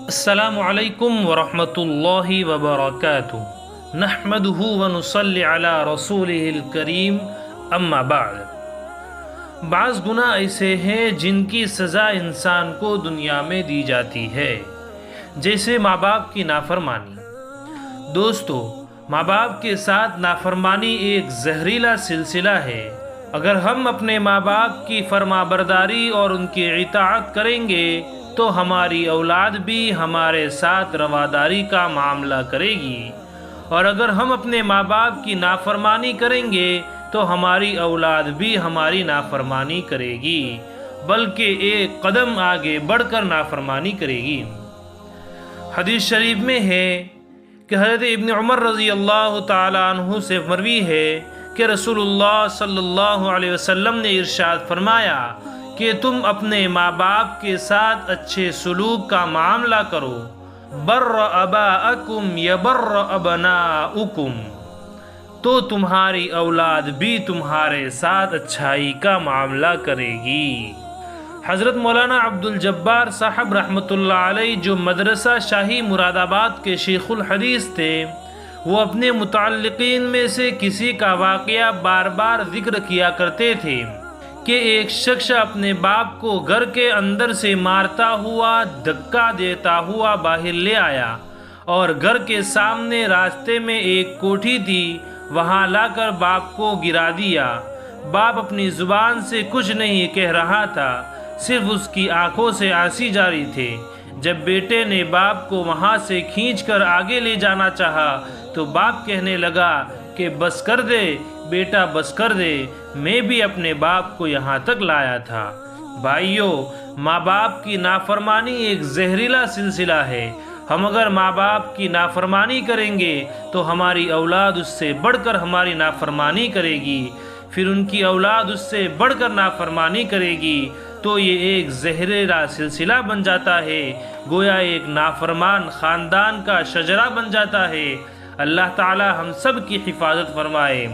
السلام علیکم ورحمۃ اللہ وبرکاتہ نحمدہ ونصلی علی رسولہ الکریم اما بعد۔ بعض گناہ ایسے ہیں جن کی سزا انسان کو دنیا میں دی جاتی ہے، جیسے ماں باپ کی نافرمانی۔ دوستو، ماں باپ کے ساتھ نافرمانی ایک زہریلا سلسلہ ہے۔ اگر ہم اپنے ماں باپ کی فرما برداری اور ان کی اطاعت کریں گے تو ہماری اولاد بھی ہمارے ساتھ رواداری کا معاملہ کرے گی، اور اگر ہم اپنے ماں باپ کی نافرمانی کریں گے تو ہماری اولاد بھی ہماری نافرمانی کرے گی، بلکہ ایک قدم آگے بڑھ کر نافرمانی کرے گی۔ حدیث شریف میں ہے کہ حضرت ابن عمر رضی اللہ تعالیٰ عنہ سے مروی ہے کہ رسول اللہ صلی اللہ علیہ وسلم نے ارشاد فرمایا کہ تم اپنے ماں باپ کے ساتھ اچھے سلوک کا معاملہ کرو، بر اباءکم یبر ابناؤکم، تو تمہاری اولاد بھی تمہارے ساتھ اچھائی کا معاملہ کرے گی۔ حضرت مولانا عبد الجبار صاحب رحمۃ اللہ علیہ، جو مدرسہ شاہی مراد آباد کے شیخ الحدیث تھے، وہ اپنے متعلقین میں سے کسی کا واقعہ بار بار ذکر کیا کرتے تھے کہ ایک شخص اپنے باپ کو گھر کے اندر سے مارتا ہوا، دھکا دیتا ہوا باہر لے آیا، اور گھر کے سامنے راستے میں ایک کوٹھی تھی، وہاں لا کر باپ کو گرا دیا۔ باپ اپنی زبان سے کچھ نہیں کہہ رہا تھا، صرف اس کی آنکھوں سے آنسو جاری تھے۔ جب بیٹے نے باپ کو وہاں سے کھینچ کر آگے لے جانا چاہا تو باپ کہنے لگا کہ بس کر دے بیٹا، بس کر دے، میں بھی اپنے باپ کو یہاں تک لایا تھا۔ بھائیو، ماں باپ کی نافرمانی ایک زہریلا سلسلہ ہے۔ ہم اگر ماں باپ کی نافرمانی کریں گے تو ہماری اولاد اس سے بڑھ کر ہماری نافرمانی کرے گی، پھر ان کی اولاد اس سے بڑھ کر نافرمانی کرے گی، تو یہ ایک زہریلا سلسلہ بن جاتا ہے، گویا ایک نافرمان خاندان کا شجرہ بن جاتا ہے۔ اللہ تعالی ہم سب کی حفاظت فرمائے۔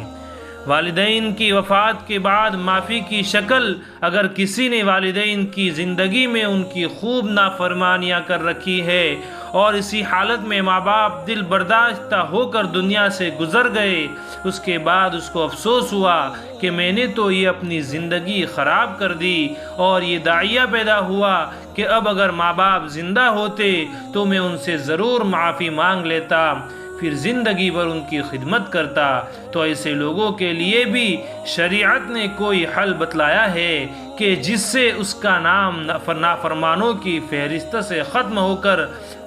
والدین کی وفات کے بعد معافی کی شکل، اگر کسی نے والدین کی زندگی میں ان کی خوب نافرمانیاں کر رکھی ہے اور اسی حالت میں ماں باپ دل برداشتہ ہو کر دنیا سے گزر گئے، اس کے بعد اس کو افسوس ہوا کہ میں نے تو یہ اپنی زندگی خراب کر دی، اور یہ داعیہ پیدا ہوا کہ اب اگر ماں باپ زندہ ہوتے تو میں ان سے ضرور معافی مانگ لیتا، پھر زندگی بھر ان کی خدمت کرتا۔ تو ایسے لوگوں کے لیے بھی شریعت نے کوئی حل بتلایا ہے کہ جس سے اس کا نام نافرمانوں کی فہرست سے ختم ہو کر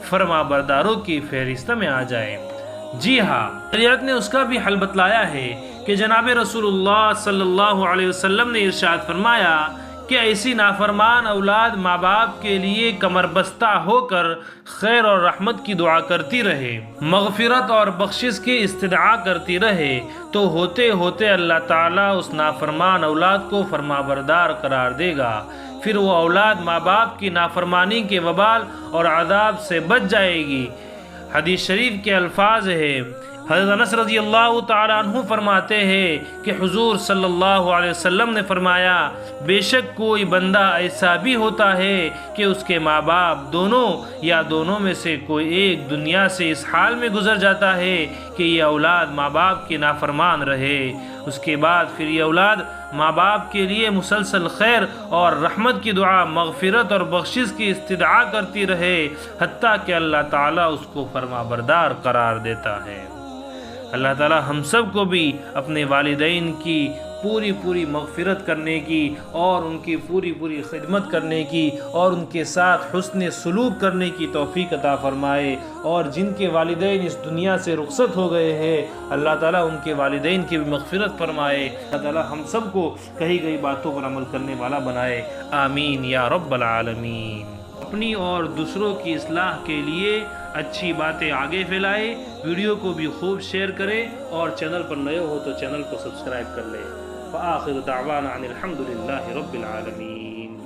فرما برداروں کی فہرست میں آ جائے۔ جی ہاں، شریعت نے اس کا بھی حل بتلایا ہے کہ جناب رسول اللہ صلی اللہ علیہ وسلم نے ارشاد فرمایا کہ ایسی نافرمان اولاد ماں باپ کے لیے کمر بستہ ہو کر خیر اور رحمت کی دعا کرتی رہے، مغفرت اور بخشش کی استدعا کرتی رہے، تو ہوتے ہوتے اللہ تعالیٰ اس نافرمان اولاد کو فرما بردار قرار دے گا، پھر وہ اولاد ماں باپ کی نافرمانی کے وبال اور عذاب سے بچ جائے گی۔ حدیث شریف کے الفاظ ہے، حضرت انس رضی اللہ تعالیٰ عنہ فرماتے ہیں کہ حضور صلی اللہ علیہ وسلم نے فرمایا، بے شک کوئی بندہ ایسا بھی ہوتا ہے کہ اس کے ماں باپ دونوں یا دونوں میں سے کوئی ایک دنیا سے اس حال میں گزر جاتا ہے کہ یہ اولاد ماں باپ کی نافرمان رہے، اس کے بعد پھر یہ اولاد ماں باپ کے لیے مسلسل خیر اور رحمت کی دعا، مغفرت اور بخشش کی استدعا کرتی رہے، حتیٰ کہ اللہ تعالیٰ اس کو فرما بردار قرار دیتا ہے۔ اللہ تعالیٰ ہم سب کو بھی اپنے والدین کی پوری مغفرت کرنے کی اور ان کی پوری خدمت کرنے کی اور ان کے ساتھ حسن سلوک کرنے کی توفیق عطا فرمائے، اور جن کے والدین اس دنیا سے رخصت ہو گئے ہیں اللہ تعالیٰ ان کے والدین کی بھی مغفرت فرمائے۔ اللہ تعالیٰ ہم سب کو کہی گئی باتوں پر عمل کرنے والا بنائے، آمین یا رب العالمین۔ اپنی اور دوسروں کی اصلاح کے لیے اچھی باتیں آگے پھیلائے، ویڈیو کو بھی خوب شیئر کرے، اور چینل پر نئے ہو تو چینل کو سبسکرائب کر لے۔ وآخر دعوانا ان الحمد للہ رب العالمین۔